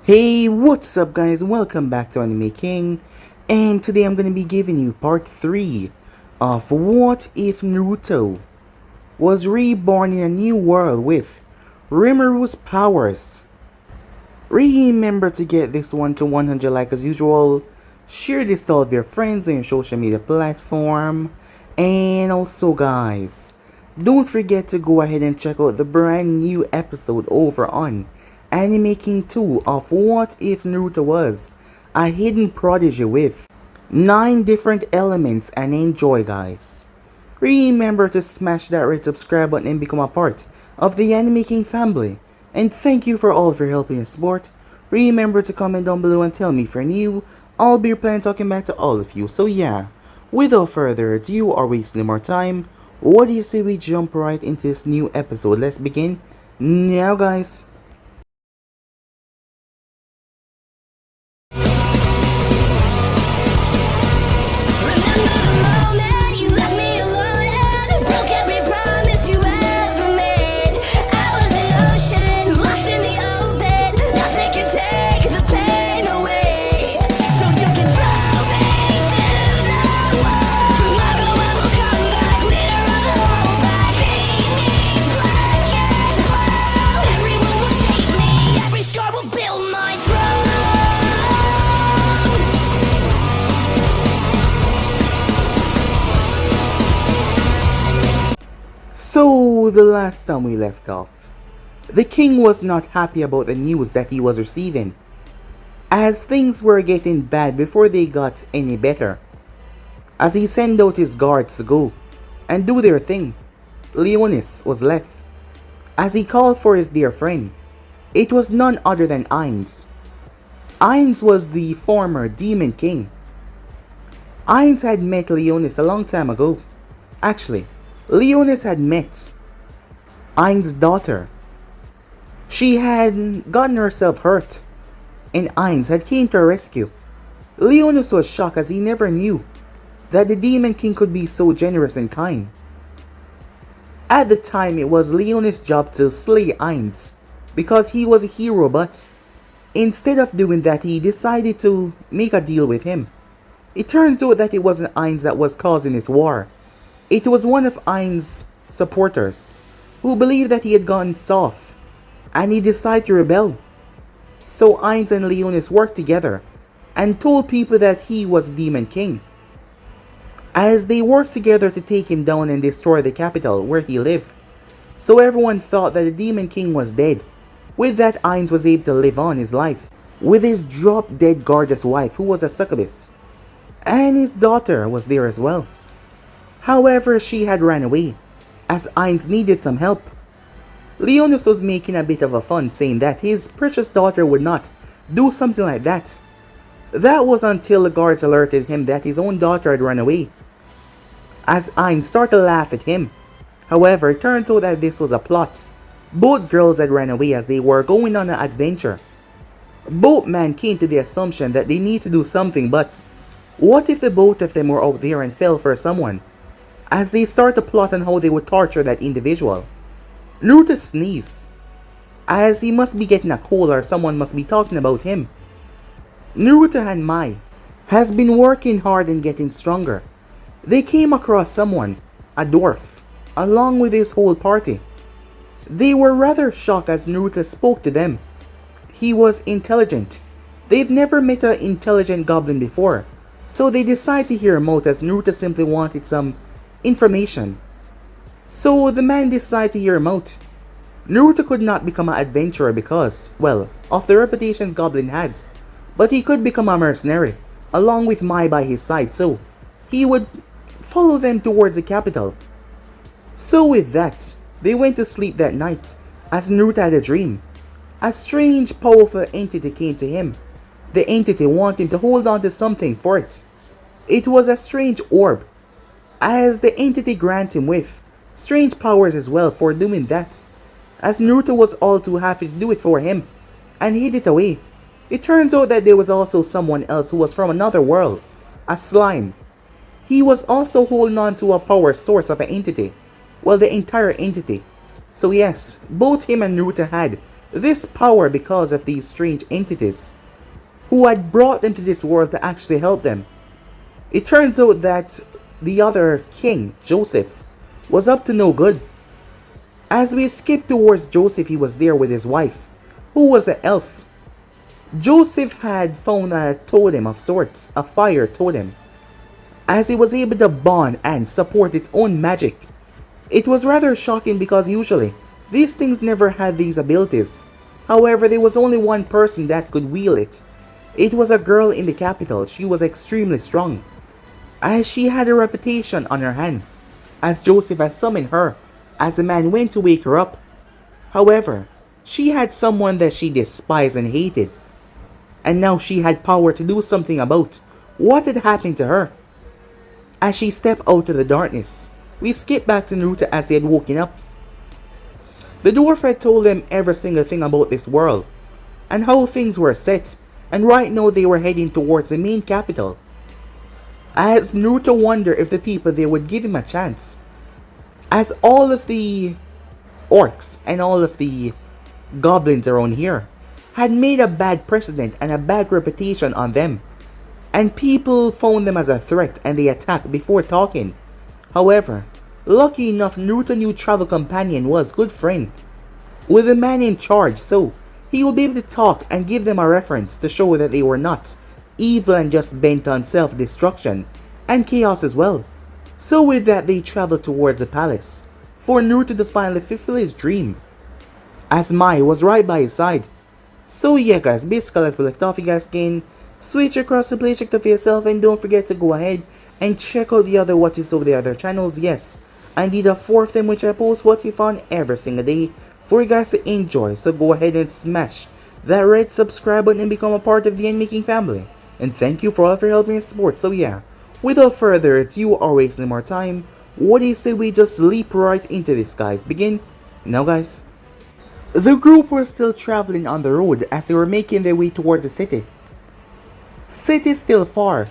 Hey, what's up guys? Welcome back to Anime King, and today I'm going to be giving you part 3 of What If Naruto was reborn in a new world with Rimuru's powers. Remember to get this one to 100 like as usual, share this to all of your friends on your social media platform, and also guys, don't forget to go ahead and check out the brand new episode over on Anime King 2 of What If Naruto was a hidden prodigy with 9 different elements, and enjoy guys. Remember to smash that red subscribe button and become a part of the Anime King family. And thank you for all of your help and your support. Remember to comment down below and tell me if you're new. I'll be planning talking back to all of you. So yeah, without further ado or wasting more time, what do you say we jump right into this new episode? Let's begin now guys. So, the last time we left off, the king was not happy about the news that he was receiving, as things were getting bad before they got any better. As he sent out his guards to go and do their thing, Leonis was left. As he called for his dear friend, it was none other than Ainz. Ainz was the former demon king. Ainz had met Leonis a long time ago. Actually, Leonis had met Ainz's daughter. She had gotten herself hurt, and Ainz had came to her rescue. Leonis was shocked as he never knew that the Demon King could be so generous and kind. At the time, it was Leonis' job to slay Ainz because he was a hero, but instead of doing that, he decided to make a deal with him. It turns out that it wasn't Ainz that was causing this war. It was one of Ainz's supporters who believed that he had gone soft, and he decided to rebel. So Ainz and Leonis worked together and told people that he was Demon King. As they worked together to take him down and destroy the capital where he lived. So everyone thought that the Demon King was dead. With that, Ainz was able to live on his life with his drop-dead gorgeous wife who was a succubus. And his daughter was there as well. However, she had ran away, as Ainz needed some help. Leonis was making a bit of a fun, saying that his precious daughter would not do something like that. That was until the guards alerted him that his own daughter had run away, as Ainz started to laugh at him. However, it turns out that this was a plot. Both girls had ran away as they were going on an adventure. Both men came to the assumption that they need to do something, but what if the both of them were out there and fell for someone? As they start to plot on how they would torture that individual. Naruto sneezed, as he must be getting a cold or someone must be talking about him. Naruto and Mai has been working hard and getting stronger. They came across someone, a dwarf, along with his whole party. They were rather shocked as Naruto spoke to them. He was intelligent. They've never met an intelligent goblin before, so they decided to hear him out as Naruto simply wanted some information. So the man decided to hear him out. Naruto could not become an adventurer because, well, of the reputation Goblin has, but he could become a mercenary, along with Mai by his side, so he would follow them towards the capital. So with that, they went to sleep that night, as Naruto had a dream. A strange, powerful entity came to him. The entity wanted him to hold on to something for it. It was a strange orb, as the entity granted him with strange powers as well for doing that, as Naruto was all too happy to do it for him, and hid it away. It turns out that there was also someone else who was from another world, a slime. He was also holding on to a power source of an entity, well, the entire entity. So yes, both him and Naruto had this power because of these strange entities who had brought them to this world to actually help them. It turns out that the other king, Joseph, was up to no good. As we skip towards Joseph, he was there with his wife, who was an elf. Joseph had found a totem of sorts, a fire totem, as he was able to bond and support its own magic. It was rather shocking because usually, these things never had these abilities. However, there was only one person that could wield it. It was a girl in the capital. She was extremely strong, as she had a reputation on her hand, as Joseph had summoned her as the man went to wake her up. However, she had someone that she despised and hated, and now she had power to do something about what had happened to her. As she stepped out of the darkness, we skip back to Naruto as they had woken up. The dwarf had told them every single thing about this world, and how things were set, and right now they were heading towards the main capital. As Naruto wondered if the people there would give him a chance, as all of the orcs and all of the goblins around here had made a bad precedent and a bad reputation on them, and people found them as a threat and they attacked before talking. However, lucky enough, Naruto's new travel companion was good friend with the man in charge, so he would be able to talk and give them a reference to show that they were not evil and just bent on self-destruction and chaos as well. So with that, they traveled towards the palace for Naruto to finally fulfill his dream, as Mai was right by his side. So yeah guys, basically as we left off, you guys can switch across the play, check it out for yourself, and don't forget to go ahead and check out the other what ifs over the other channels. Yes, I need a 4 of them which I post what if on every single day for you guys to enjoy. So go ahead and smash that red subscribe button and become a part of the End Making family. And thank you for all of your help and your support. So yeah, without further ado or wasting more time, what do you say we just leap right into this, guys? Begin now, guys. The group were still traveling on the road as they were making their way towards the city. City still far,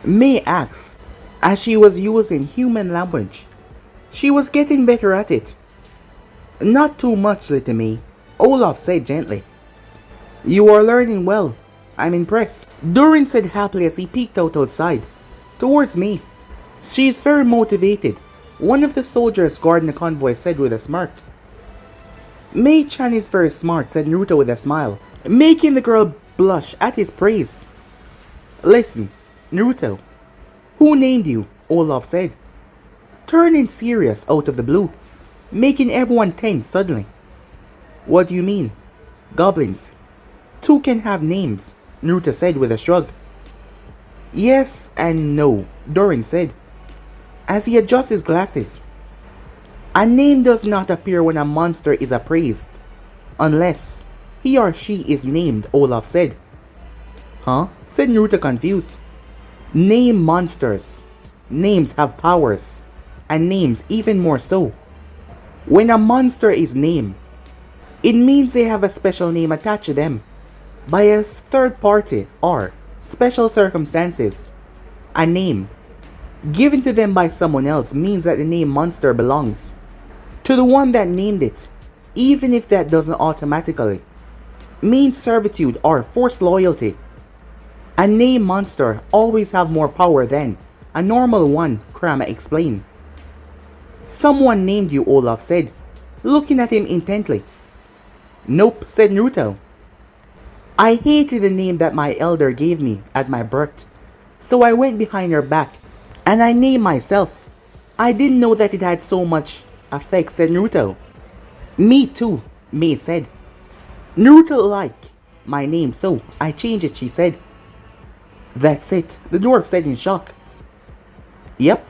May asked, as she was using human language. She was getting better at it. Not too much, little May, Olaf said gently. You are learning well. I'm impressed, Durin said happily as he peeked out outside, towards me. She's very motivated, one of the soldiers guarding the convoy said with a smirk. Mei-chan is very smart, said Naruto with a smile, making the girl blush at his praise. Listen, Naruto, who named you? Olaf said, turning serious out of the blue, making everyone tense suddenly. What do you mean? Goblins. 2 can have names, Naruto said with a shrug. Yes and no, Durin said, as he adjusts his glasses. A name does not appear when a monster is appraised, unless he or she is named, Olaf said. Huh? Said Naruto confused. Name monsters. Names have powers, and names even more so. When a monster is named, it means they have a special name attached to them by a third party or special circumstances. A name given to them by someone else means that the name monster belongs to the one that named it, even if that doesn't automatically mean servitude or forced loyalty. A name monster always have more power than a normal one, Kurama explained. Someone named you, Olaf said, looking at him intently. Nope, said Naruto. I hated the name that my elder gave me at my birth, so I went behind her back and I named myself. I didn't know that it had so much effect, said Naruto. Me too, Mei said. Naruto liked my name, so I changed it, she said. That's it, the dwarf said in shock. Yep,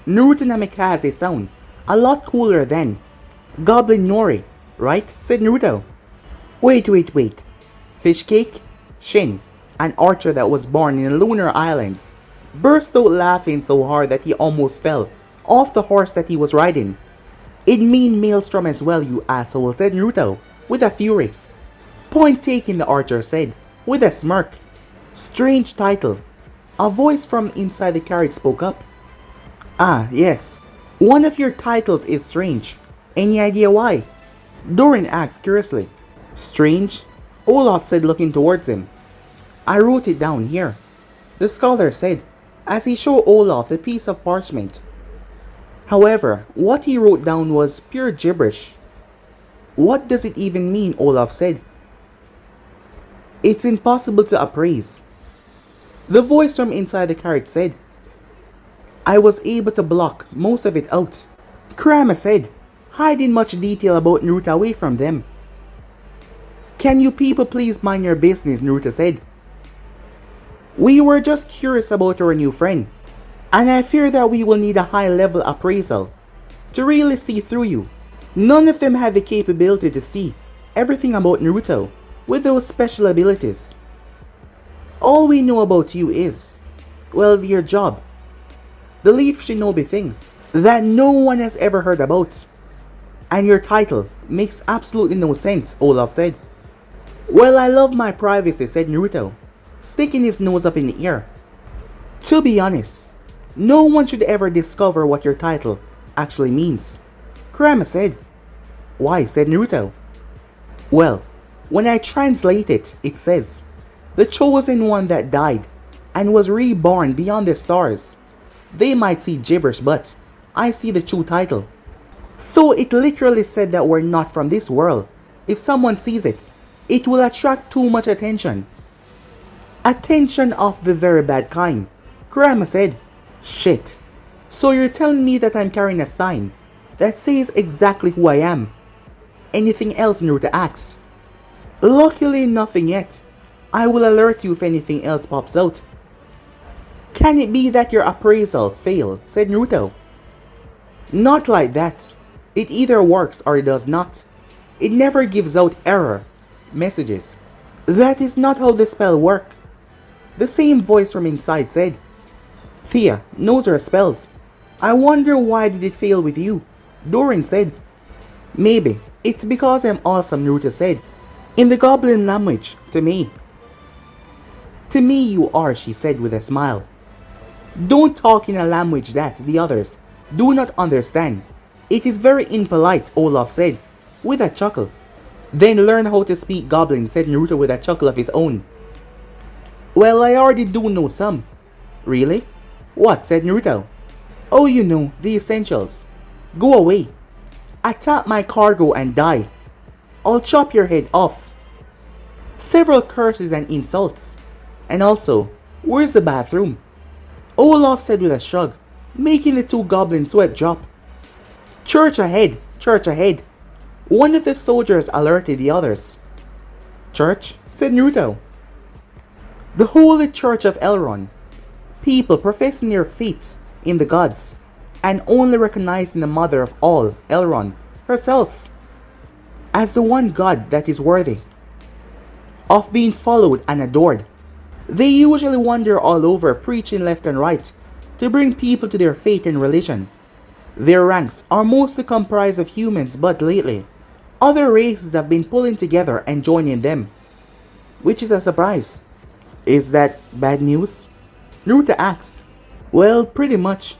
Naruto Namikaze sound a lot cooler than Goblin Nori, right? Said Naruto. Wait. Fish Cake? Shin, an archer that was born in the Lunar Islands, burst out laughing so hard that he almost fell off the horse that he was riding. It mean Maelstrom as well, you asshole, said Naruto, with a fury. Point taken, the archer said, with a smirk. Strange title. A voice from inside the carriage spoke up. Ah, yes. One of your titles is strange. Any idea why? Durin asked curiously. Strange, Olaf said, looking towards him. I wrote it down here, the scholar said, as he showed Olaf the piece of parchment. However, what he wrote down was pure gibberish. What does it even mean? Olaf said. It's impossible to appraise. The voice from inside the carriage said. I was able to block most of it out. Kurama said, hiding much detail about Naruto away from them. Can you people please mind your business? Naruto said. We were just curious about our new friend, and I fear that we will need a high-level appraisal to really see through you. None of them had the capability to see everything about Naruto with those special abilities. All we know about you is, well, your job. The Leaf Shinobi thing that no one has ever heard about. And your title makes absolutely no sense, Olaf said. Well, I love my privacy, said Naruto, sticking his nose up in the air. To be honest, no one should ever discover what your title actually means, Kurama said. Why? Said Naruto. Well, when I translate it, it says, the chosen one that died and was reborn beyond the stars. They might see gibberish, but I see the true title. So it literally said that we're not from this world. If someone sees it, it will attract too much attention. Attention of the very bad kind, Kurama said. Shit. So you're telling me that I'm carrying a sign that says exactly who I am? Anything else? Naruto asked. Luckily nothing yet. I will alert you if anything else pops out. Can it be that your appraisal failed? Said Naruto. Not like that. It either works or it does not. It never gives out error messages. That is not how the spell works. The same voice from inside said. Thea knows her spells. I wonder why did it fail with you? Doran said. Maybe it's because I'm awesome, Naruto said. In the goblin language, to me. To me you are, she said with a smile. Don't talk in a language that the others do not understand. It is very impolite, Olaf said, with a chuckle. Then learn how to speak goblin, said Naruto with a chuckle of his own. Well, I already do know some. Really? What? Said Naruto. Oh, you know, the essentials. Go away. Attack my cargo and die. I'll chop your head off. Several curses and insults. And also, where's the bathroom? Olaf said with a shrug, making the two goblins sweat drop. Church ahead, church ahead. One of the soldiers alerted the others. Church? Said Naruto. The Holy Church of Elrond. People professing their faith in the gods, and only recognizing the mother of all, Elrond, herself, as the one god that is worthy of being followed and adored. They usually wander all over, preaching left and right to bring people to their faith and religion. Their ranks are mostly comprised of humans, but lately, other races have been pulling together and joining them, which is a surprise. Is that bad news? Naruto asks. Well, pretty much.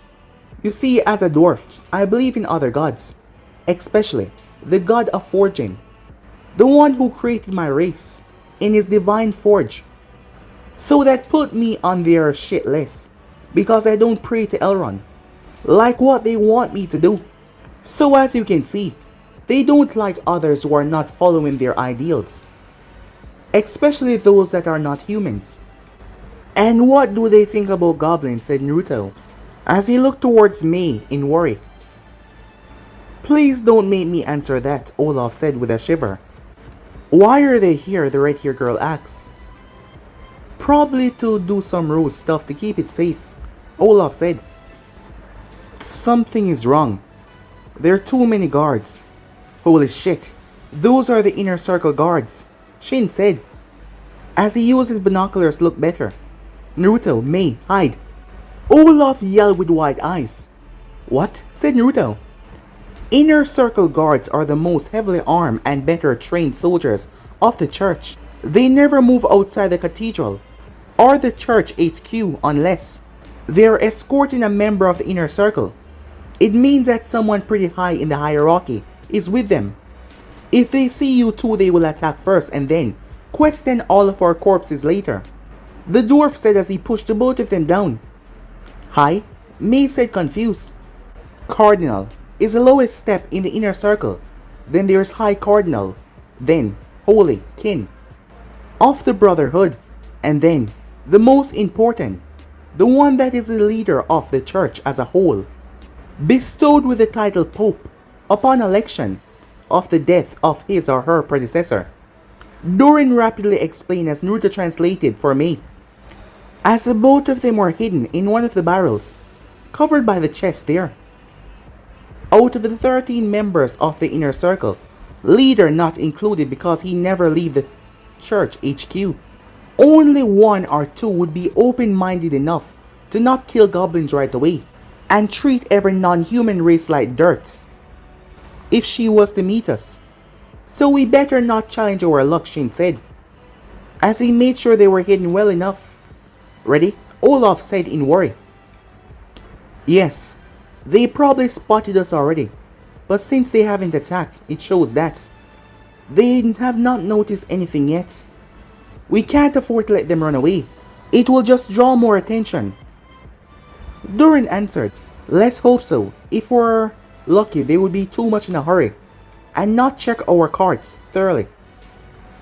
You see, as a dwarf, I believe in other gods, especially the god of forging, the one who created my race in his divine forge. So that put me on their shit list, because I don't pray to Elrond like what they want me to do. So as you can see, they don't like others who are not following their ideals, especially those that are not humans. And what do they think about goblins? Said Naruto, as he looked towards Mei in worry. Please don't make me answer that, Olaf said with a shiver. Why are they here? The red-haired girl asks. Probably to do some rude stuff to keep it safe, Olaf said. Something is wrong. There are too many guards. Holy shit, those are the inner circle guards, Shin said, as he used his binoculars to look better. Naruto, Mei, hide. Olaf yelled with wide eyes. What? Said Naruto. Inner circle guards are the most heavily armed and better trained soldiers of the church. They never move outside the cathedral or the church HQ unless they are escorting a member of the inner circle. It means that someone pretty high in the hierarchy is with them. If they see you two, they will attack first and then question all of our corpses later. The dwarf said as he pushed the both of them down. Hi, May said confused. Cardinal is the lowest step in the inner circle. Then there's High Cardinal. Then Holy Kin of the Brotherhood. And then the most important, the one that is the leader of the church as a whole, bestowed with the title Pope upon election of the death of his or her predecessor. Doran rapidly explained as Naruto translated for me. As the both of them were hidden in one of the barrels, covered by the chest there. Out of the 13 members of the inner circle, leader not included because he never leave the church HQ, only one or two would be open-minded enough to not kill goblins right away and treat every non-human race like dirt if she was to meet us. So we better not challenge our luck, Shin said, as he made sure they were hidden well enough. Ready? Olaf said in worry. Yes, they probably spotted us already, but since they haven't attacked, it shows that they have not noticed anything yet. We can't afford to let them run away. It will just draw more attention. Durin answered, let's hope so. If we're lucky, they would be too much in a hurry and not check our cards thoroughly.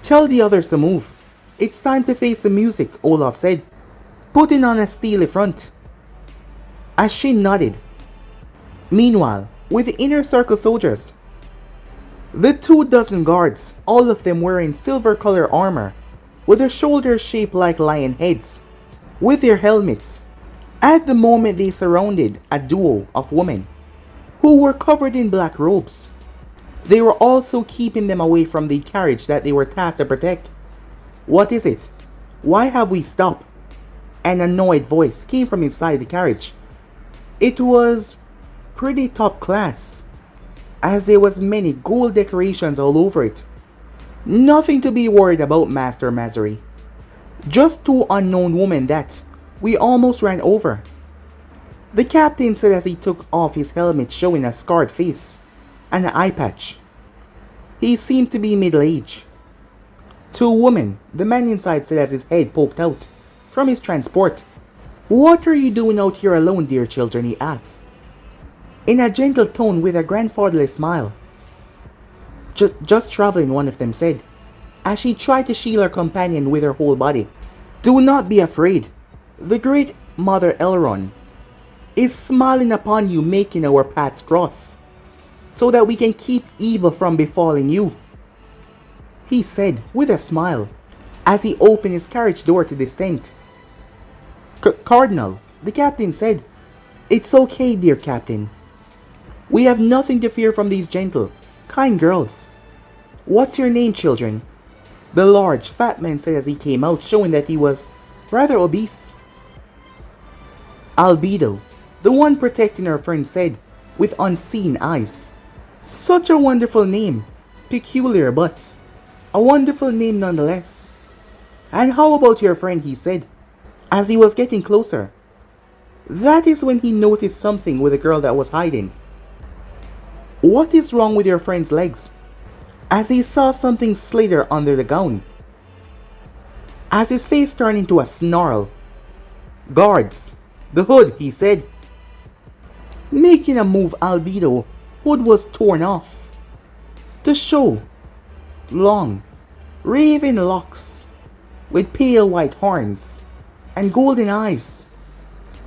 Tell the others to move. It's time to face the music, Olaf said, putting on a steely front. As Shin nodded. Meanwhile, with the inner circle soldiers, the 24 guards, all of them wearing silver color armor, with their shoulders shaped like lion heads, with their helmets. At the moment they surrounded a duo of women, who were covered in black robes. They were also keeping them away from the carriage that they were tasked to protect. What is it? Why have we stopped? An annoyed voice came from inside the carriage. It was pretty top class, as there was many gold decorations all over it. Nothing to be worried about, Master Mazuri. Just two unknown women that we almost ran over. The captain said as he took off his helmet, showing a scarred face and an eye patch. He seemed to be middle-aged. Two women, the man inside said as his head poked out from his transport. What are you doing out here alone, dear children? He asked, in a gentle tone with a grandfatherly smile. Just traveling, one of them said, as she tried to shield her companion with her whole body. Do not be afraid. The great Mother Elrond is smiling upon you, making our paths cross, so that we can keep evil from befalling you, he said with a smile, as he opened his carriage door to descend. Cardinal, the captain said. It's okay, dear captain. We have nothing to fear from these gentle, kind girls. What's your name, children? The large, fat man said as he came out, showing that he was rather obese. Albedo, the one protecting her friend, said, with unseeing eyes. Such a wonderful name. Peculiar, but a wonderful name nonetheless. And how about your friend, he said, as he was getting closer. That is when he noticed something with a girl that was hiding. What is wrong with your friend's legs? As he saw something slither under the gown. As his face turned into a snarl. Guards, the hood, he said. Making a move, Albedo, hood was torn off. To show long, raven locks with pale white horns and golden eyes.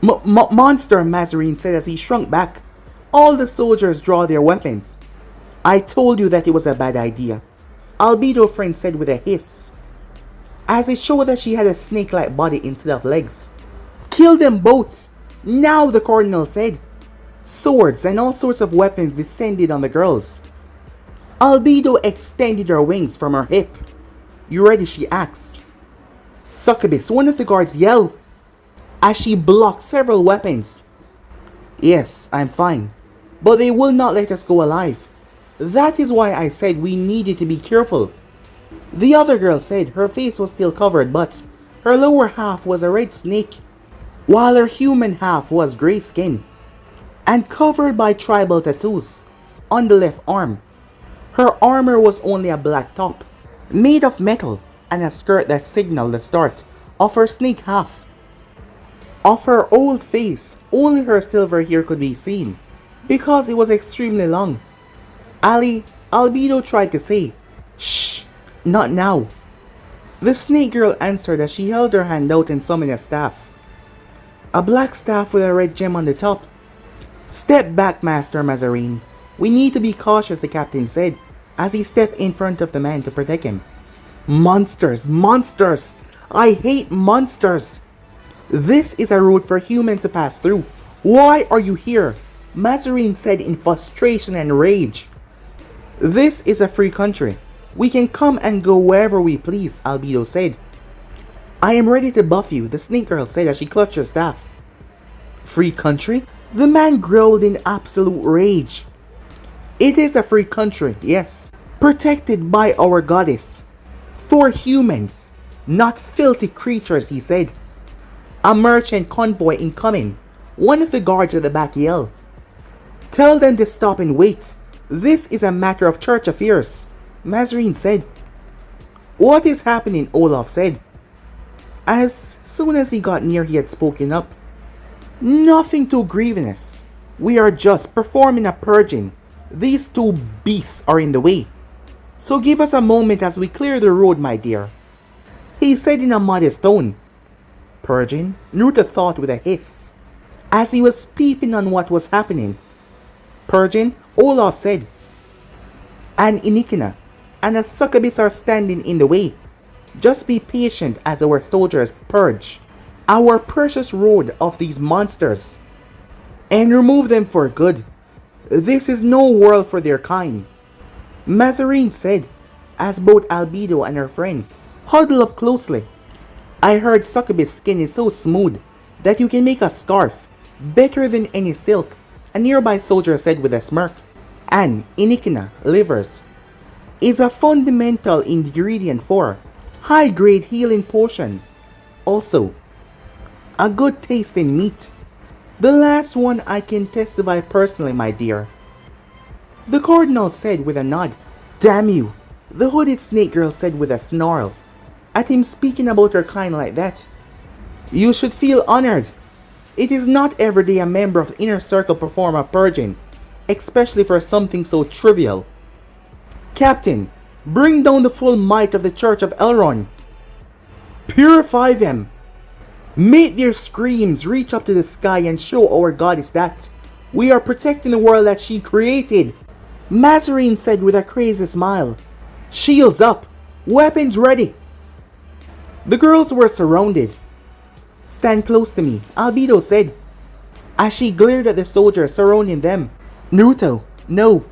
Monster, Mazarine said as he shrunk back. All the soldiers draw their weapons. I told you that it was a bad idea, Albedo friend said with a hiss, as it showed that she had a snake-like body instead of legs. Kill them both, now, the cardinal said. Swords and all sorts of weapons descended on the girls. Albedo extended her wings from her hip. You ready? She asked. Succubus, one of the guards yelled, as she blocked several weapons. Yes, I'm fine, but they will not let us go alive. That is why I said we needed to be careful. The other girl said her face was still covered, but her lower half was a red snake, while her human half was grey skin and covered by tribal tattoos on the left arm. Her armor was only a black top, made of metal, and a skirt that signaled the start of her snake half. Of her old face, only her silver hair could be seen, because it was extremely long. Albedo tried to say, "Shh, not now." The snake girl answered as she held her hand out and summoned a staff. A black staff with a red gem on the top. "Step back, Master Mazarine. We need to be cautious," the captain said, as he stepped in front of the man to protect him. "Monsters! Monsters! I hate monsters! This is a road for humans to pass through. Why are you here?" Mazarine said in frustration and rage. "This is a free country. We can come and go wherever we please," Albedo said. "I am ready to buff you," the snake girl said as she clutched her staff. "Free country?" The man growled in absolute rage. "It is a free country, yes. Protected by our goddess. For humans, not filthy creatures," he said. "A merchant convoy incoming," one of the guards at the back yelled. "Tell them to stop and wait. This is a matter of church affairs," Mazarine said. "What is happening?" Olaf said. As soon as he got near, he had spoken up. "Nothing too grievous. We are just performing a purging. These two beasts are in the way. So give us a moment as we clear the road, my dear," he said in a modest tone. "Purging?" Naruto thought with a hiss, as he was peeping on what was happening. "Purging?" Olaf said. "An Inikina and a succubus are standing in the way. Just be patient as our soldiers purge our precious road of these monsters and remove them for good. This is no world for their kind," Mazarine said, as both Albedo and her friend huddled up closely. "I heard succubus skin is so smooth that you can make a scarf better than any silk," a nearby soldier said with a smirk. "And Inikina livers is a fundamental ingredient for high-grade healing potion. Also, a good taste in meat. The last one I can testify personally, my dear," the cardinal said with a nod. "Damn you," the hooded snake girl said with a snarl at him speaking about her kind like that. "You should feel honored. It is not every day a member of the inner circle perform a purging, especially for something so trivial. Captain, bring down the full might of the Church of Elrond. Purify them. Make their screams reach up to the sky and show our goddess that we are protecting the world that she created," Mazarine said with a crazy smile. "Shields up. Weapons ready." The girls were surrounded. "Stand close to me," Albedo said, as she glared at the soldiers surrounding them. "Naruto, no,"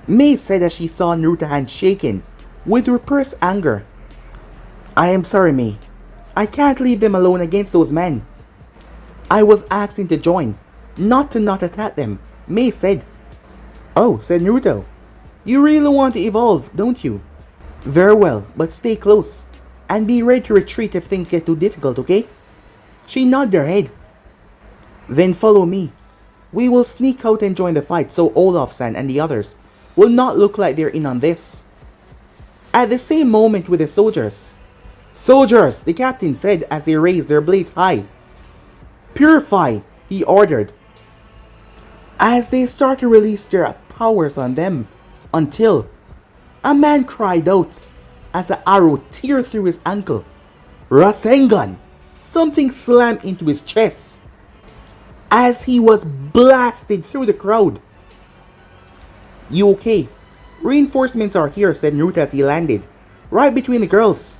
Mei said as she saw Naruto's hand shaking with repressed anger. "I am sorry, Mei. I can't leave them alone against those men. I was asking to join, not to not attack them," Mei said. "Oh," said Naruto. "You really want to evolve, don't you? Very well, but stay close and be ready to retreat if things get too difficult, okay?" She nodded her head. "Then follow me. We will sneak out and join the fight so Olaf-san and the others will not look like they're in on this." At the same moment with the soldiers. "Soldiers," the captain said as they raised their blades high. "Purify," he ordered, as they started to release their powers on them, until a man cried out as an arrow teared through his ankle. "Rasengan!" Something slammed into his chest as he was blasted through the crowd. "You okay?" "Reinforcements are here," said Naruto as he landed right between the girls.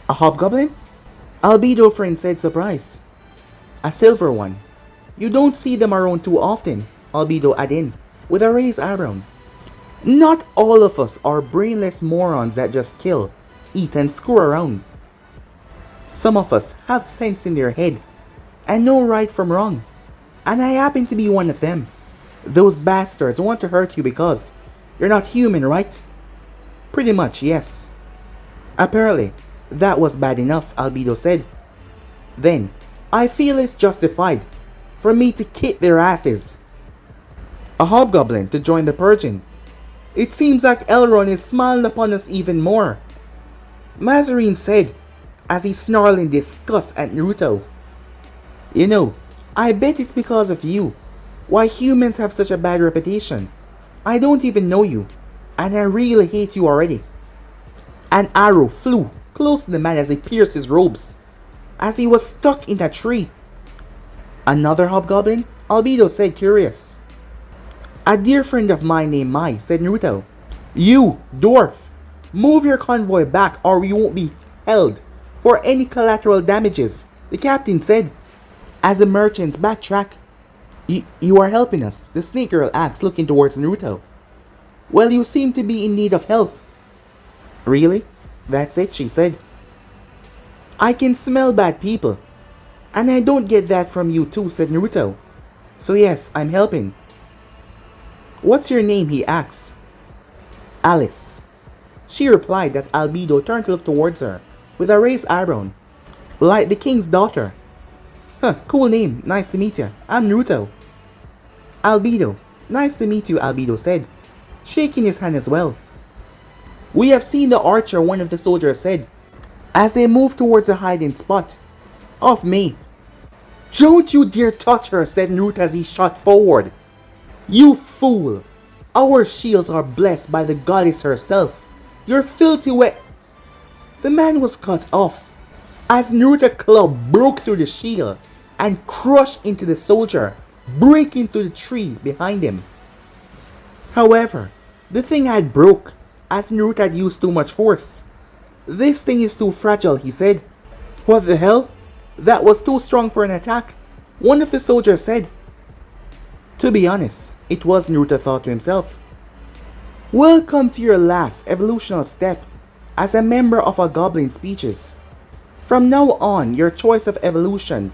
A hobgoblin?" Albedo friend said, surprised. "A silver one. You don't see them around too often," Albedo added in with a raised eyebrow. "Not all of us are brainless morons that just kill, eat and screw around. Some of us have sense in their head and know right from wrong, and I happen to be one of them. Those bastards want to hurt you because you're not human, right?" "Pretty much, yes." "Apparently, that was bad enough," Albedo said. "Then, I feel it's justified for me to kick their asses. A hobgoblin to join the purging. It seems like Elrond is smiling upon us even more, Mazarin said, as he snarled in disgust at Naruto. You know, I bet it's because of you why humans have such a bad reputation. I don't even know you, and I really hate you already. An arrow flew close to the man as he pierced his robes, as he was stuck in a tree. Another hobgoblin? Albedo said, curious. A dear friend of mine named Mai, said Naruto. You, dwarf, move your convoy back or we won't be held for any collateral damages, the captain said. As the merchants backtrack. You are helping us, the snake girl asked, looking towards Naruto. Well, you seem to be in need of help. Really? That's it, she said. I can smell bad people. And I don't get that from you too, said Naruto. So yes, I'm helping. What's your name, he asked. Alice. She replied as Albedo turned to look towards her, with a raised eyebrow. Like the king's daughter. Huh, cool name, nice to meet you. I'm Naruto. Albedo. Nice to meet you, Albedo said, shaking his hand as well. We have seen the archer, one of the soldiers said, as they moved towards a hiding spot. Off me. Don't you dare touch her, said Naruto as he shot forward. You fool! Our shields are blessed by the goddess herself. You're filthy wet. The man was cut off as Naruto's club broke through the shield and crushed into the soldier, breaking through the tree behind him. However, the thing had broke as Naruto had used too much force. This thing is too fragile, he said. What the hell? That was too strong for an attack, one of the soldiers said. To be honest, it was, Naruto thought to himself. Welcome to your last evolutional step as a member of a goblin species. From now on, your choice of evolution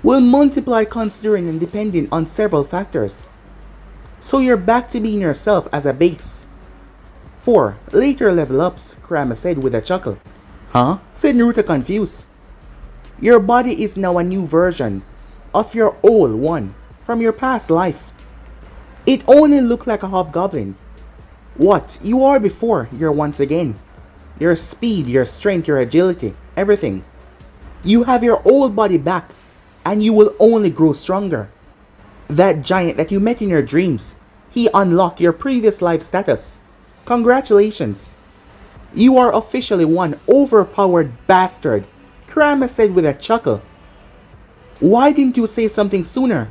will multiply considering and depending on several factors. So you're back to being yourself as a base. For later level ups, Kurama said with a chuckle. Huh? Said Naruto confused. Your body is now a new version of your old one from your past life. It only looked like a hobgoblin. What you are before, you're once again. Your speed, your strength, your agility, everything. You have your old body back, and you will only grow stronger. That giant that you met in your dreams, he unlocked your previous life status. Congratulations. You are officially one overpowered bastard, Kurama said with a chuckle. Why didn't you say something sooner?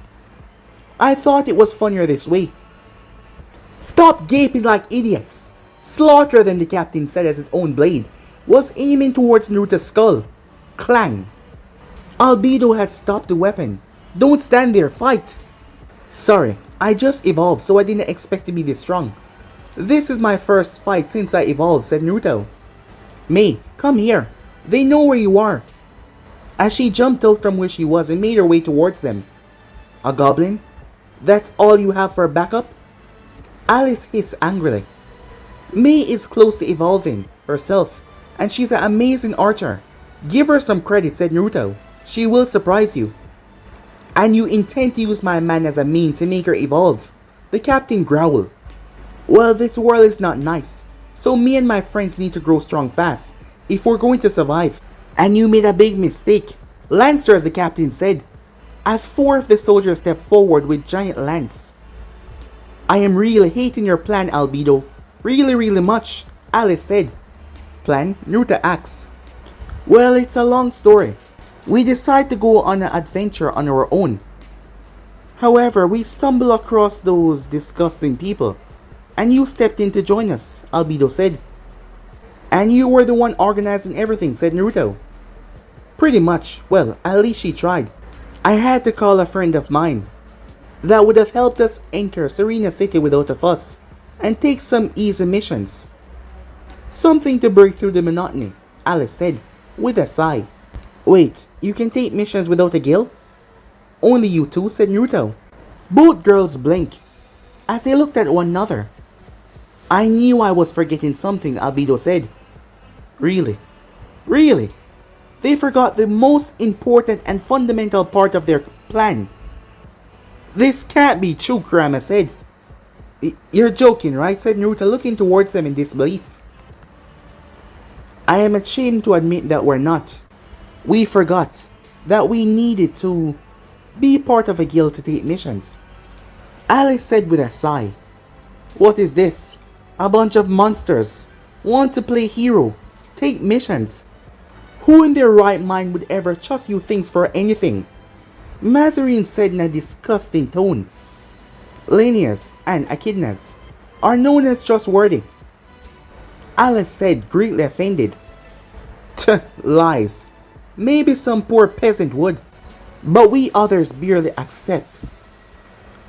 I thought it was funnier this way. Stop gaping like idiots. Slaughter them, the captain said as his own blade was aiming towards Naruto's skull. Clang. Albedo had stopped the weapon. Don't stand there, fight. Sorry, I just evolved so I didn't expect to be this strong. This is my first fight since I evolved, said Naruto. Mei, come here. They know where you are. As she jumped out from where she was and made her way towards them. A goblin? That's all you have for backup? Alice hissed angrily. Mei is close to evolving herself, and she's an amazing archer. Give her some credit, said Naruto. She will surprise you. And you intend to use my man as a mean to make her evolve? The captain growled. Well, this world is not nice, so me and my friends need to grow strong fast if we're going to survive. And you made a big mistake, Lancers, the captain said, as four of the soldiers stepped forward with giant lance. I am really hating your plan, Albedo. Really much, Alice said. Plan? Naruto asked. Well, it's a long story. We decide to go on an adventure on our own. However, we stumble across those disgusting people, and you stepped in to join us, Albedo said. And you were the one organizing everything, said Naruto. Pretty much. Well, at least she tried. I had to call a friend of mine. That would have helped us enter Serena City without a fuss, and take some easy missions. Something to break through the monotony, Alice said, with a sigh. Wait, you can take missions without a guild? Only you two, said Naruto. Both girls blinked, as they looked at one another. I knew I was forgetting something, Albedo said. Really? Really? They forgot the most important and fundamental part of their plan. This can't be true, Kurama said. You're joking, right? Said Naruto, looking towards them in disbelief. I am ashamed to admit that we're not. We forgot that we needed to be part of a guild to take missions. Alice said with a sigh. What is this? A bunch of monsters. Want to play hero. Take missions. Who in their right mind would ever trust you things for anything? Mazarine said in a disgusting tone. Lanias and Echidnas are known as trustworthy. Alice said, greatly offended. Tch, lies. Maybe some poor peasant would, but we others barely accept.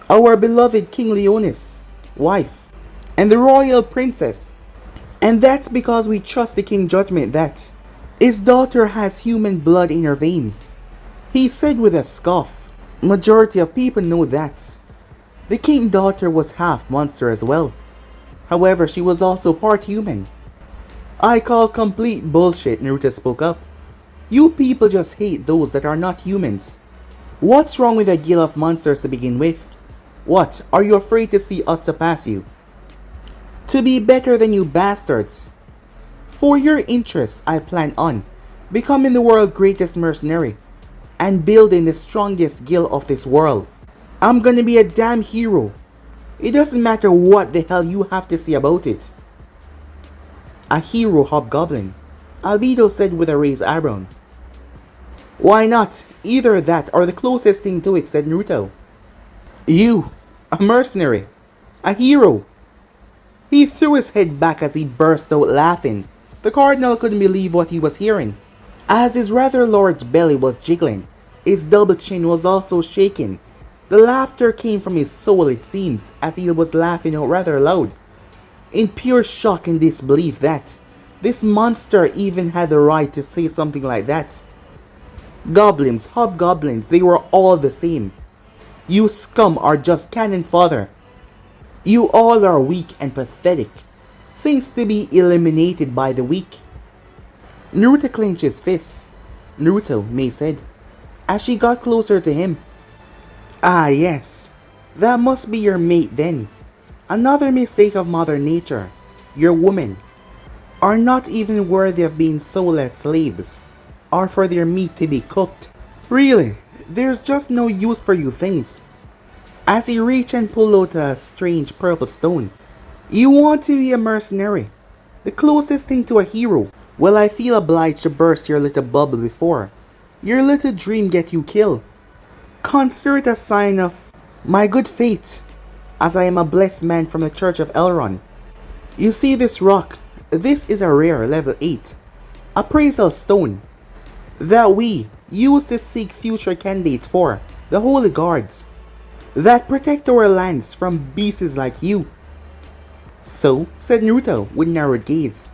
Our beloved King Leonis, wife, and the royal princess. And that's because we trust the king's judgment that his daughter has human blood in her veins. He said with a scoff. Majority of people know that. The king's daughter was half monster as well. However, she was also part human. I call complete bullshit, Naruto spoke up. You people just hate those that are not humans. What's wrong with a guild of monsters to begin with? What, are you afraid to see us surpass you? To be better than you bastards. For your interests, I plan on becoming the world's greatest mercenary and building the strongest guild of this world. I'm gonna be a damn hero. It doesn't matter what the hell you have to say about it. A hero, Hobgoblin, Albedo said with a raised eyebrow. Why not? Either that or the closest thing to it, said Naruto. You, a mercenary, a hero. He threw his head back as he burst out laughing. The cardinal couldn't believe what he was hearing. As his rather large belly was jiggling, his double chin was also shaking. The laughter came from his soul, it seems, as he was laughing out rather loud, in pure shock and disbelief that this monster even had the right to say something like that. Goblins, hobgoblins, they were all the same. You scum are just cannon fodder. You all are weak and pathetic, things to be eliminated by the weak. Naruto clenched his fists. Naruto, Mei said, as she got closer to him. Ah yes, that must be your mate then. Another mistake of Mother Nature. Your women are not even worthy of being sold as slaves, or for their meat to be cooked. Really, there's just no use for you things. As he reached and pulled out a strange purple stone. You want to be a mercenary, the closest thing to a hero. Well, I feel obliged to burst your little bubble before your little dream get you killed. Consider it a sign of my good fate, as I am a blessed man from the Church of Elrond. You see this rock? This is a rare level 8 appraisal stone that we use to seek future candidates for the Holy Guards that protect our lands from beasts like you. So, said Naruto with narrowed gaze.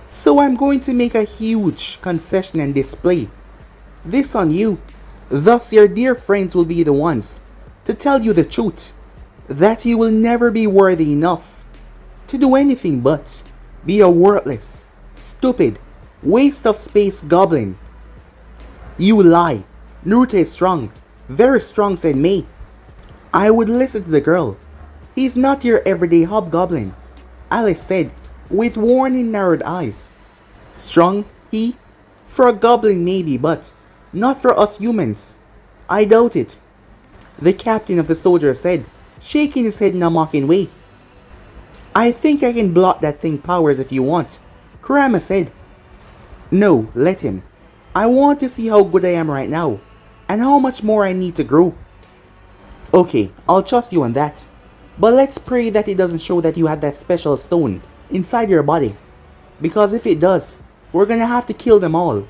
So I'm going to make a huge concession and display this on you. Thus your dear friends will be the ones to tell you the truth, that you will never be worthy enough to do anything but be a worthless, stupid, waste of space goblin. You lie. Naruto is strong, very strong, said Mei. I would listen to the girl. He's not your everyday hobgoblin, Alice said with warning narrowed eyes. Strong, he? For a goblin maybe, but not for us humans. I doubt it, the captain of the soldiers said, shaking his head in a mocking way. I think I can block that thing powers if you want, Kurama said. No, let him. I want to see how good I am right now, and how much more I need to grow. Okay, I'll trust you on that. But let's pray that it doesn't show that you have that special stone inside your body. Because if it does, we're gonna have to kill them all.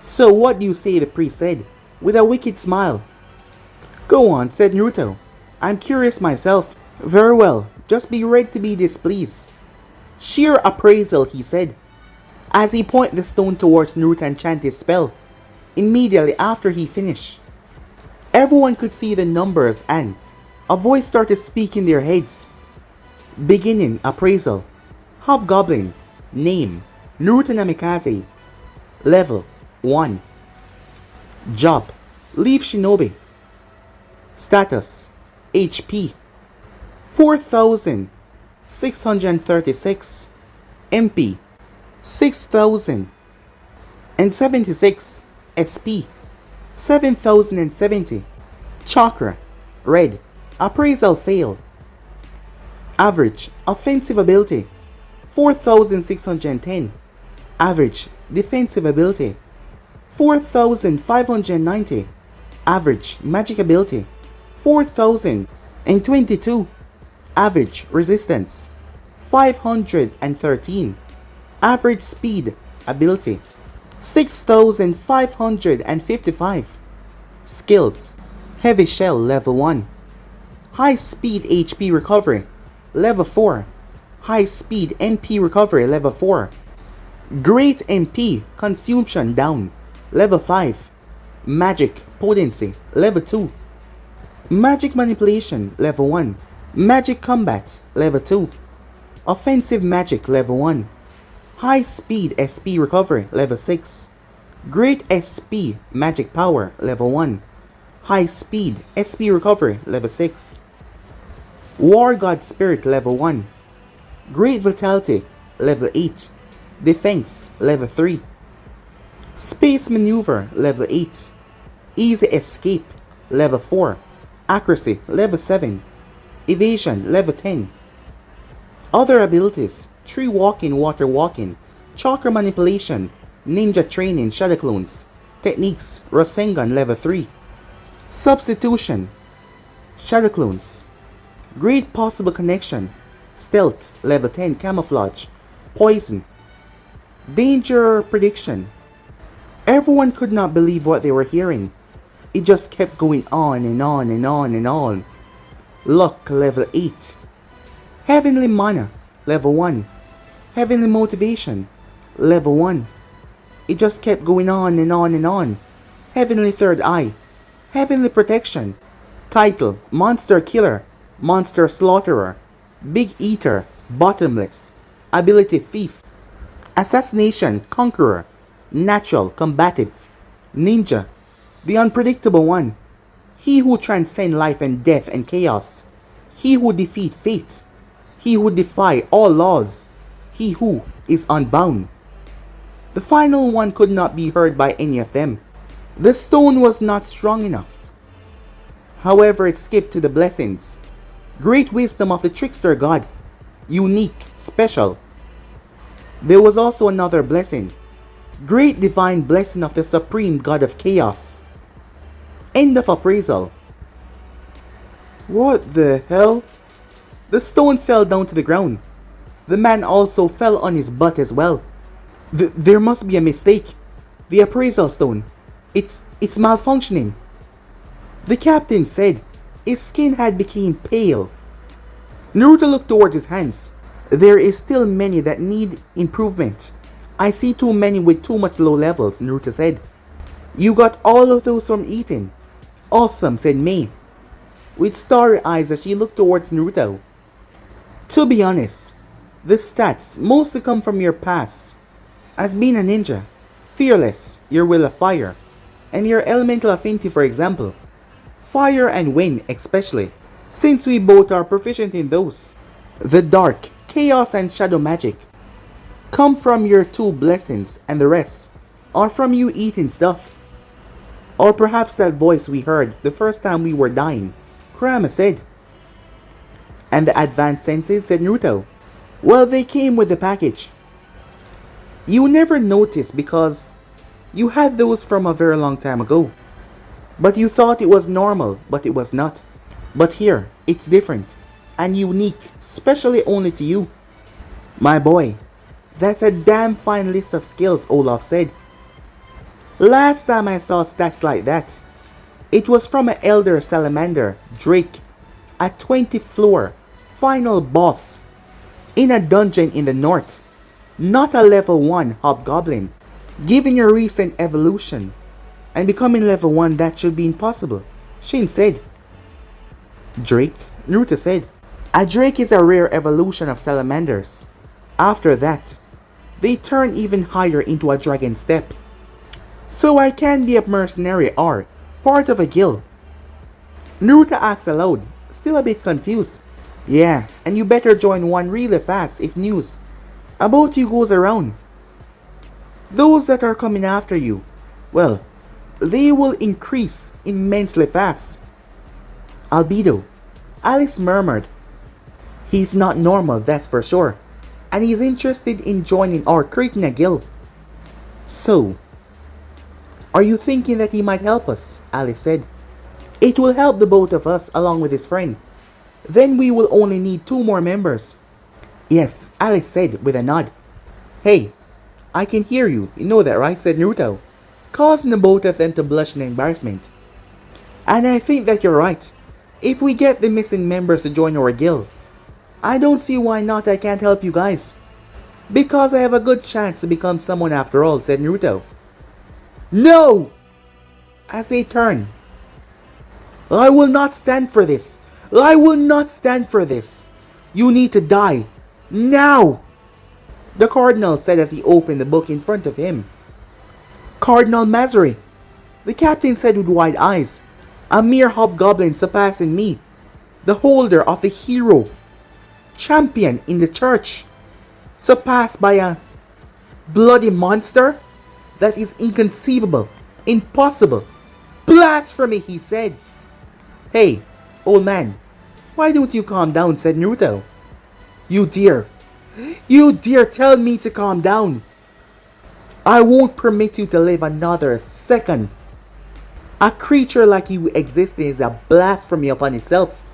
So what do you say, the priest said, with a wicked smile. Go on, said Naruto. I'm curious myself. Very well, just be ready to be displeased. Sheer appraisal, he said, as he pointed the stone towards Naruto and chanted his spell. Immediately after he finished, everyone could see the numbers and a voice started speaking in their heads. Beginning appraisal. Hobgoblin. Name Naruto Namikaze. Level 1. Job Leaf Shinobi. Status HP 4,636 MP, 6,076 SP, 7,070 Chakra, red, appraisal fail. Average offensive ability 4,610. Average defensive ability 4,590. Average magic ability 4,022. Average resistance 513. Average speed ability 6,555. Skills: Heavy Shell level 1. High Speed HP Recovery level 4. High Speed MP Recovery level 4. Great MP Consumption down level 5. Magic Potency level 2. Magic Manipulation level 1. Magic Combat level 2. Offensive Magic level 1. High Speed SP Recovery level 6. Great SP Magic Power level 1. High Speed SP Recovery level 6. War God Spirit level 1. Great Vitality level 8. Defense level 3. Space Maneuver level 8. Easy Escape level 4. Accuracy level 7. Evasion level 10. Other abilities: Tree Walking, Water Walking, Chakra Manipulation, Ninja Training, Shadow Clones. Techniques: Rasengan level 3. Substitution, Shadow Clones. Great Possible Connection, Stealth level 10, Camouflage, Poison. Danger Prediction. Everyone could not believe what they were hearing. It just kept going on and on and on and on. Luck level 8. Heavenly Mana level 1. Heavenly Motivation level 1. It just kept going on and on and on. Heavenly Third Eye. Heavenly Protection. Title: Monster Killer, Monster Slaughterer, Big Eater, Bottomless. Ability: Thief. Assassination, Conqueror, Natural, Combative. Ninja, the Unpredictable One. He who transcends life and death and chaos. He who defeats fate. He who defies all laws. He who is unbound. The final one could not be heard by any of them. The stone was not strong enough. However, it skipped to the blessings. Great wisdom of the trickster god. Unique, special. There was also another blessing. Great divine blessing of the supreme god of chaos. End of appraisal. What the hell? The stone fell down to the ground. The man also fell on his butt as well. There must be a mistake. The appraisal stone. It's malfunctioning. The captain said. His skin had become pale. Naruto looked towards his hands. There is still many that need improvement. I see too many with too much low levels, Naruto said. You got all of those from eating. Awesome, said Mei, with starry eyes as she looked towards Naruto. To be honest, the stats mostly come from your past. As being a ninja, fearless, your will of fire, and your elemental affinity, for example. Fire and wind especially, since we both are proficient in those. The dark, chaos and shadow magic come from your two blessings, and the rest are from you eating stuff. Or perhaps that voice we heard the first time we were dying, Kurama said. And the advanced senses, said Naruto. Well, they came with the package. You never noticed because you had those from a very long time ago. But you thought it was normal, but it was not. But here, it's different and unique, especially only to you. My boy, that's a damn fine list of skills, Olaf said. Last time I saw stats like that, it was from an elder salamander, Drake, a 20th floor, final boss, in a dungeon in the north, not a level 1 hobgoblin. Given your recent evolution and becoming level 1, that should be impossible, Shin said. Drake, Naruto said. A Drake is a rare evolution of salamanders. After that, they turn even higher into a dragon step. So I can be a mercenary or part of a guild. Naruto asked aloud, still a bit confused. Yeah, and you better join one really fast if news about you goes around. Those that are coming after you, well, they will increase immensely fast. Albedo, Alice murmured. He's not normal, that's for sure, and he's interested in joining our Krikna guild. So, are you thinking that he might help us? Alice said. It will help the both of us along with his friend. Then we will only need 2 more members. Yes, Alice said with a nod. Hey, I can hear you, you know that right? Said Naruto, causing the both of them to blush in embarrassment. And I think that you're right. If we get the missing members to join our guild, I don't see why not I can't help you guys. Because I have a good chance to become someone after all, said Naruto. No! As they turn. I will not stand for this. I will not stand for this. You need to die. Now! The Cardinal said as he opened the book in front of him. Cardinal Mazarin, the captain said with wide eyes. A mere hobgoblin surpassing me. The holder of the hero. Champion in the church. Surpassed by a bloody monster? That is inconceivable. Impossible. Blasphemy, he said. Hey, old man, why don't you calm down, said Naruto. You dare tell me to calm down. I won't permit you to live another second. A creature like you existing is a blasphemy upon itself.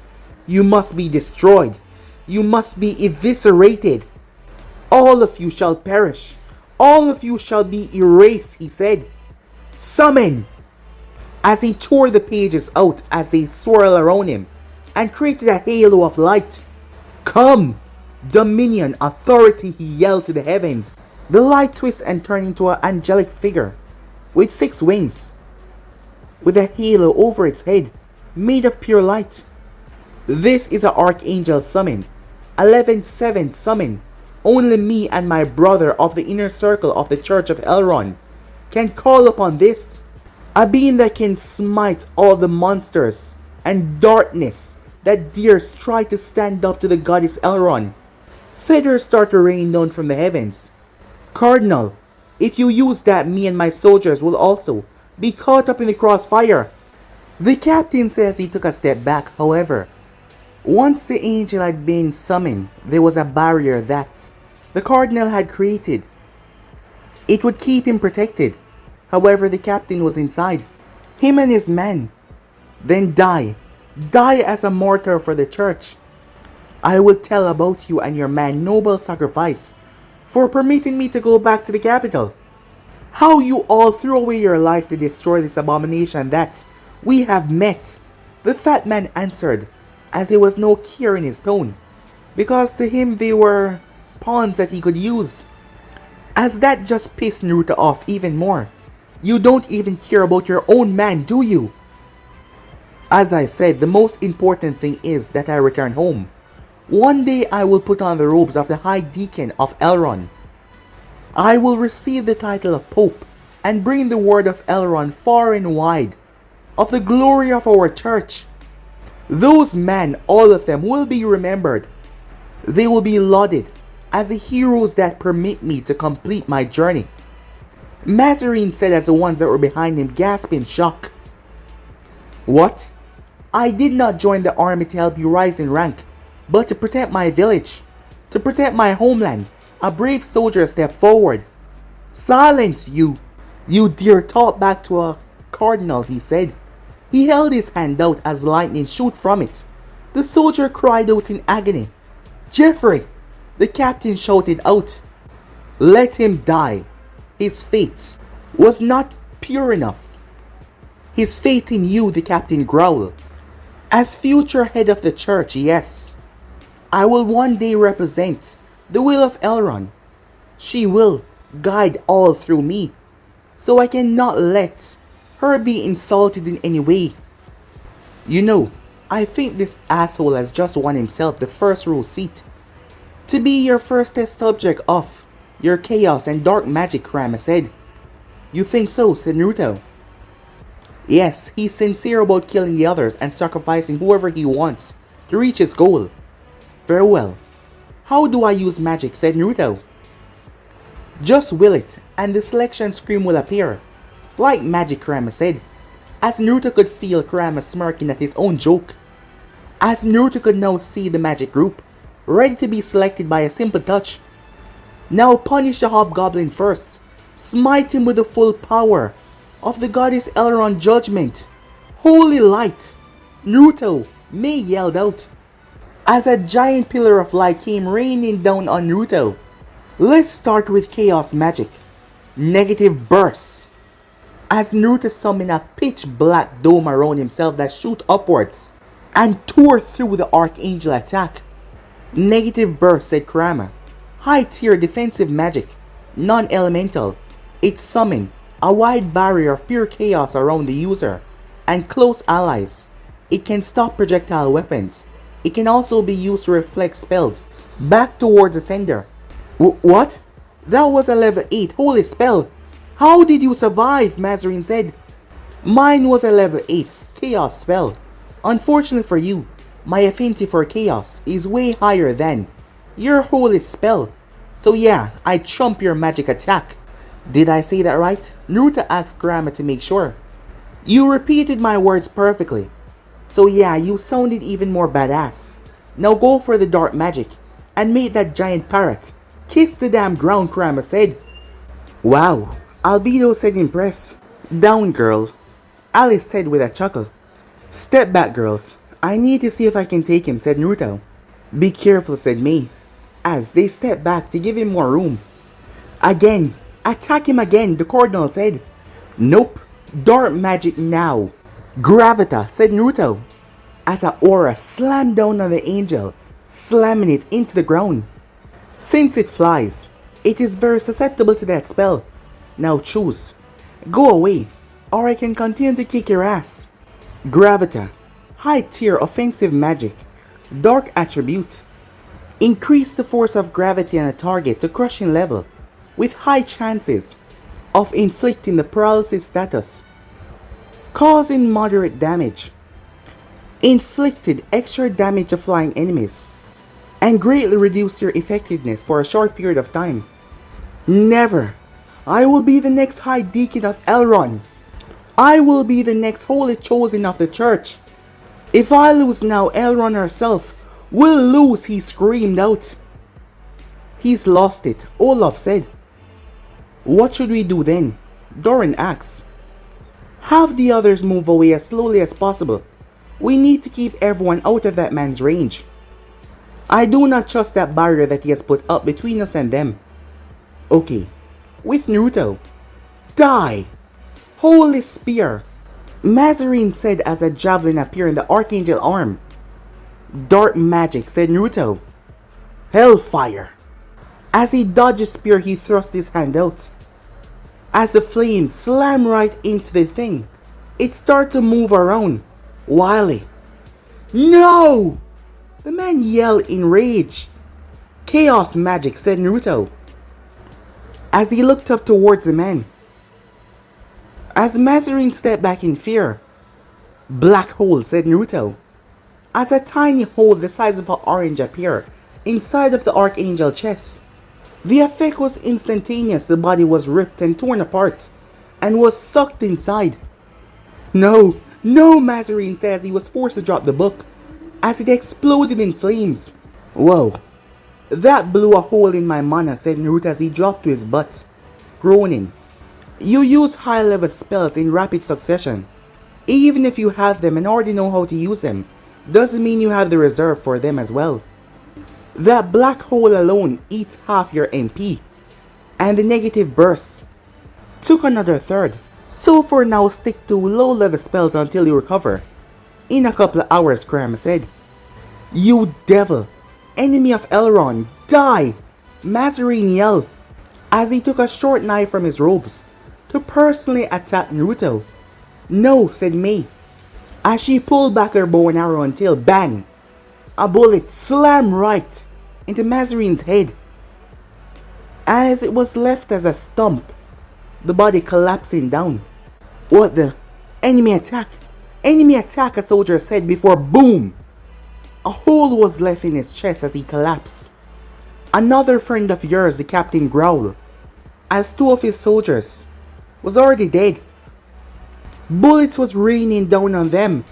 You must be destroyed. You must be eviscerated. All of you shall perish. All of you shall be erased, he said. Summon! As he tore the pages out as they swirled around him and created a halo of light. Come! Dominion, authority, he yelled to the heavens. The light twists and turned into an angelic figure with 6 wings, with a halo over its head, made of pure light. This is an archangel summon, 11/7 summon. Only me and my brother of the inner circle of the Church of Elrond can call upon this. A being that can smite all the monsters and darkness that dares try to stand up to the goddess Elrond. Feathers start to rain down from the heavens. Cardinal, if you use that, me and my soldiers will also be caught up in the crossfire. The captain says he took a step back. However, once the angel had been summoned, there was a barrier that the Cardinal had created. It would keep him protected. However, the captain was inside. Him and his men. Then die. Die as a martyr for the church. I will tell about you and your man noble sacrifice for permitting me to go back to the capital. How you all threw away your life to destroy this abomination that we have met. The fat man answered, as there was no care in his tone, because to him they were pawns that he could use. As that just pissed Naruto off even more. You don't even care about your own man, do you? As I said, the most important thing is that I return home. One day I will put on the robes of the High Deacon of Elrond. I will receive the title of Pope and bring the word of Elrond far and wide of the glory of our church. Those men, all of them, will be remembered. They will be lauded as the heroes that permit me to complete my journey. Mazarin said as the ones that were behind him gasped in shock. What? I did not join the army to help you rise in rank, but to protect my village, to protect my homeland. A brave soldier stepped forward. Silence, you! You dare talk back to a cardinal, he said. He held his hand out as lightning shoot from it. The soldier cried out in agony. Geoffrey! The captain shouted out. Let him die. His fate was not pure enough. His faith in you, the captain growled. As future head of the church, yes. I will one day represent the will of Elrond. She will guide all through me, so I cannot let her be insulted in any way. You know, I think this asshole has just won himself the first row seat to be your first test subject of your chaos and dark magic, Kurama said. You think so, said Naruto. Yes, he's sincere about killing the others and sacrificing whoever he wants to reach his goal. Very well. How do I use magic, said Naruto. Just will it, and the selection screen will appear. Like magic, Kurama said, as Naruto could feel Kurama smirking at his own joke. As Naruto could now see the magic group, ready to be selected by a simple touch. Now punish the hobgoblin first. Smite him with the full power of the goddess Elrond judgment. Holy light! Naruto, Mei yelled out, as a giant pillar of light came raining down on Naruto. Let's start with chaos magic. Negative burst. As Naruto summoned a pitch black dome around himself that shoot upwards and tore through the archangel attack. Negative burst, said Kurama. High tier defensive magic, non-elemental. It summoned a wide barrier of pure chaos around the user and close allies. It can stop projectile weapons. It can also be used to reflect spells back towards the sender. What? That was a level 8 holy spell. How did you survive? Mazarin said. Mine was a level 8 chaos spell. Unfortunately for you, my affinity for chaos is way higher than your holy spell. So yeah, I trump your magic attack. Did I say that right? Naruto asked Kurama to make sure. You repeated my words perfectly. So yeah, you sounded even more badass. Now go for the dark magic and make that giant parrot kiss the damn ground, Kurama said. Wow, Albedo said impressed. Down, girl, Alice said with a chuckle. Step back, girls. I need to see if I can take him, said Naruto. Be careful, said Mei, as they stepped back to give him more room. Again, attack him again, the cardinal said. Nope, dark magic now. Gravita, said Naruto, as an aura slammed down on the angel, slamming it into the ground. Since it flies, it is very susceptible to that spell. Now choose. Go away, or I can continue to kick your ass. Gravita, high tier offensive magic, dark attribute. Increase the force of gravity on a target to crushing level, with high chances of inflicting the paralysis status. Causing moderate damage. Inflicted extra damage to flying enemies, and greatly reduce your effectiveness for a short period of time. Never! I will be the next High Deacon of Elrond. I will be the next Holy Chosen of the Church. If I lose now, Elrond herself will lose, he screamed out. He's lost it, Olaf said. What should we do then? Doran asked. Have the others move away as slowly as possible. We need to keep everyone out of that man's range. I do not trust that barrier that he has put up between us and them. Okay, with Naruto. Die! Holy spear! Mazarin said as a javelin appeared in the archangel arm. Dark magic, said Naruto. Hellfire! As he dodged the spear, he thrust his hand out. As the flame slammed right into the thing, it started to move around, wildly. No! The man yelled in rage. Chaos magic, said Naruto, as he looked up towards the man. As Mazarin stepped back in fear. Black hole, said Naruto, as a tiny hole the size of an orange appeared inside of the archangel chest. The effect was instantaneous. The body was ripped and torn apart and was sucked inside. No, no, Mazarin says he was forced to drop the book as it exploded in flames. Whoa, that blew a hole in my mana, said Naruto as he dropped to his butt, groaning. You use high level spells in rapid succession. Even if you have them and already know how to use them, doesn't mean you have the reserve for them as well. That black hole alone eats half your MP, and the negative bursts took another third. So for now, stick to low level spells until you recover. In a couple of hours, Kurama said. You devil! Enemy of Elrond, die! Mazarin yelled as he took a short knife from his robes to personally attack Naruto. No, said Mei, as she pulled back her bow and arrow until bang! A bullet slammed right into Mazarin's head. As it was left as a stump, the body collapsing down. What the? Enemy attack! Enemy attack, a soldier said before boom! A hole was left in his chest as he collapsed. Another friend of yours, the captain growled, as two of his soldiers was already dead. Bullets was raining down on them.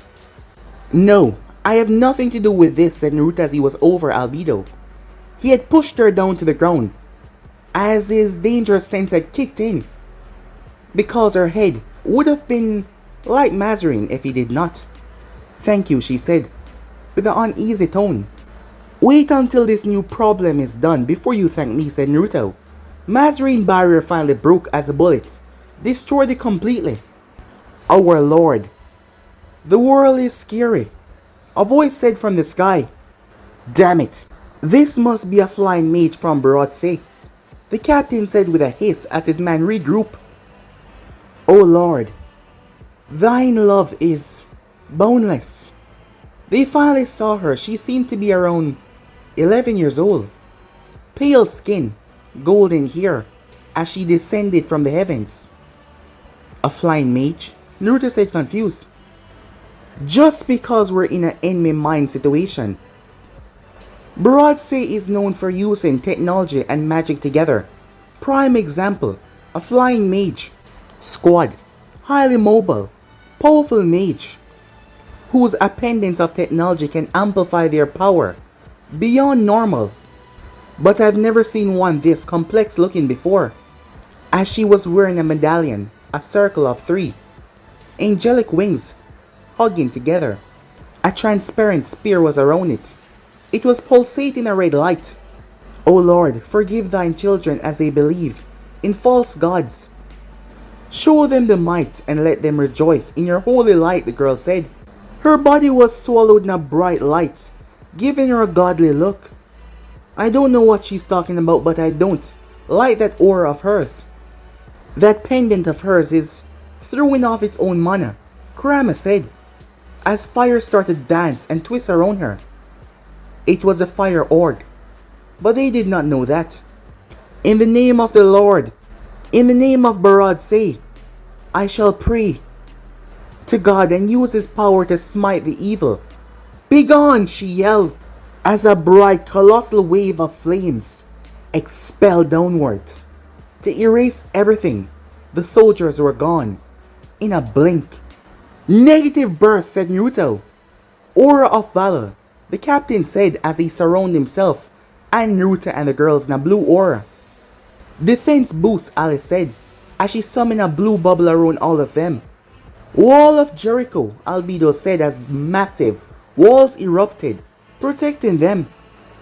No, I have nothing to do with this, said Naruto as he was over Albedo. He had pushed her down to the ground, as his dangerous sense had kicked in, because her head would have been like Mazarin if he did not. Thank you, she said, with an uneasy tone. Wait until this new problem is done before you thank me, said Naruto. Mazarin barrier finally broke as the bullets destroyed it completely. Our lord, the world is scary, a voice said from the sky. Damn it, this must be a flying mage from Broadsea, the captain said with a hiss as his men regrouped. O Lord, thine love is boundless. They finally saw her. She seemed to be around 11 years old. Pale skin, golden hair, as she descended from the heavens. A flying mage? Naruto said confused. Just because we're in an enemy mine situation. Broadsea is known for using technology and magic together. Prime example, a flying mage. Squad, highly mobile, powerful mage, whose appendants of technology can amplify their power beyond normal. But I've never seen one this complex looking before. As she was wearing a medallion, a circle of 3 angelic wings hugging together. A transparent spear was around it. It was pulsating a red light. O Lord, forgive thine children as they believe in false gods. Show them the might and let them rejoice in your holy light, the girl said. Her body was swallowed in a bright light, giving her a godly look. I don't know what she's talking about, but I don't like that aura of hers. That pendant of hers is throwing off its own mana, Kurama said, as fire started to dance and twist around her. It was a fire org, but they did not know that. In the name of the Lord, in the name of Broadsea, I shall pray to God and use his power to smite the evil. Begone, she yelled, as a bright colossal wave of flames expelled downwards. To erase everything, the soldiers were gone in a blink. Negative burst, said Naruto. Aura of valor, the captain said as he surrounded himself and Naruto and the girls in a blue aura. Defense boost, Alice said as she summoned a blue bubble around all of them. Wall of Jericho, Albedo said as massive walls erupted, protecting them.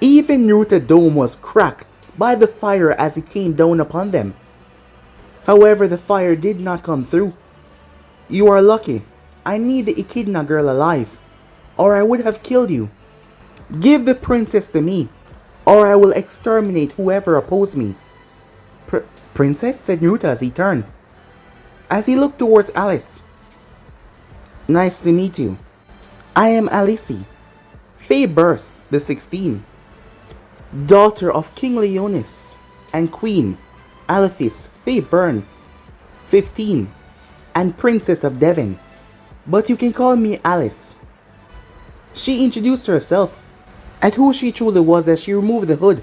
Even Naruto's dome was cracked by the fire as it came down upon them. However, the fire did not come through. You are lucky. I need the Echidna girl alive, or I would have killed you. Give the princess to me, or I will exterminate whoever opposes me. Princess, said Naruto as he turned. As he looked towards Alice. Nice to meet you. I am Alice, Faye Burst, the 16th, daughter of King Leonis and Queen Alphys Faye Byrne, 15, and Princess of Devon. But you can call me Alice. She introduced herself at who she truly was as she removed the hood.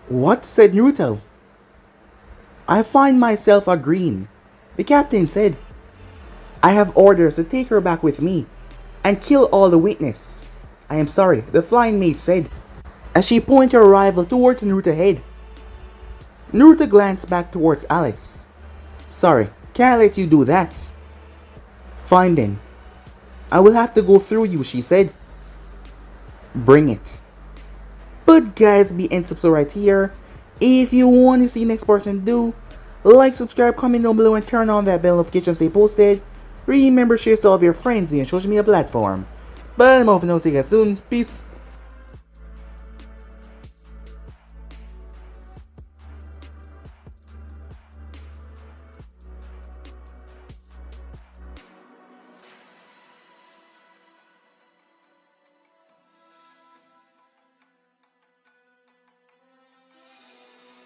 What? Said Naruto. I find myself agreeing, the captain said. I have orders to take her back with me and kill all the witnesses. I am sorry, the flying mage said, as she pointed her rival towards Naruto's head. Naruto glanced back towards Alice. Sorry, can't let you do that. Fine then. I will have to go through you, she said. Bring it. But guys, be and subscribe right here. If you want to see next person do, like, subscribe, comment down below, and turn on that bell notification to stay posted. Remember, share to all of your friends and social media platform. But I'm off and I'll see you guys soon. Peace.